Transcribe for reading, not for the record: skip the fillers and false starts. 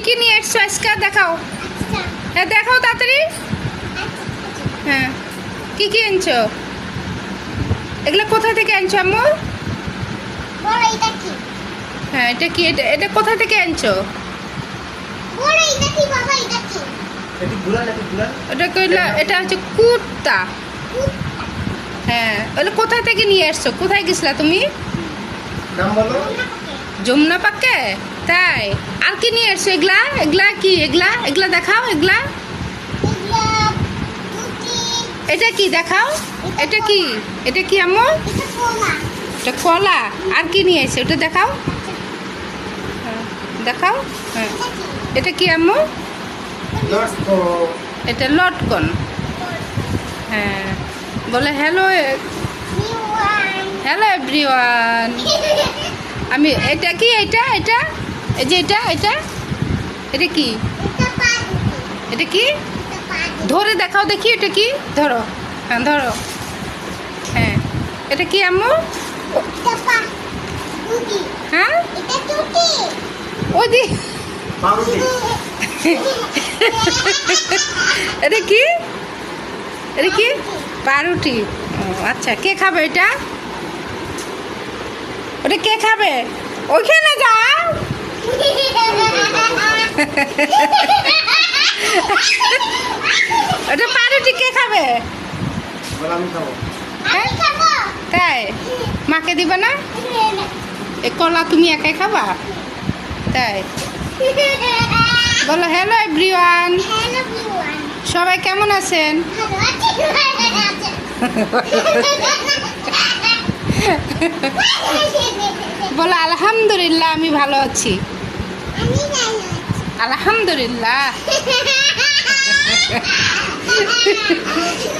কি নিয়ে এসছো আজকে দেখাও। হ্যাঁ দেখাও তাড়াতাড়ি। হ্যাঁ কি এনেছো? এগুলো কোথা থেকে আনছো আম্মু? হ্যাঁ এটা কি? এটা কোথা থেকে আনছো? এটা হচ্ছে কুর্তা। হ্যাঁ ওগুলো কোথা থেকে নিয়ে আসছো? কোথায় গেছিলা তুমি? যমুনা পাক্কে। তাই আর কি নিয়ে এসছো? এগুলা এগুলা কি? এগুলা দেখাও। এটা কি দেখাও? এটা কি আম্মু? এটা কলা। আর কি নিয়ে এসছো ওটা দেখাও। দেখাও। হ্যাঁ এটা কি আম্মু? এটা লটকন। হ্যাঁ বলে হ্যালো এভরিওয়ান। আমি এটা কি? এটা এই যে এটা কি? এটা কি? ধরে দেখাও দেখি। এটা কি? ধরো। হ্যাঁ ধরো। হ্যাঁ এটা কি আম্মু? হ্যাঁ ওই দি এটা কি? পাউরুটি। আচ্ছা কে খাবে এটা? ওটা কে খাবে? ওইখানে যাও। ওটা পাউরুটি কে খাবে? তাই মাকে দিবা না? এ কলা তুমি একাই খাবা? তাই বলো হ্যালো এভরিওয়ান। সবাই কেমন আছেন? বলো আলহামদুলিল্লাহ আমি ভালো আছি। আলহামদুলিল্লাহ।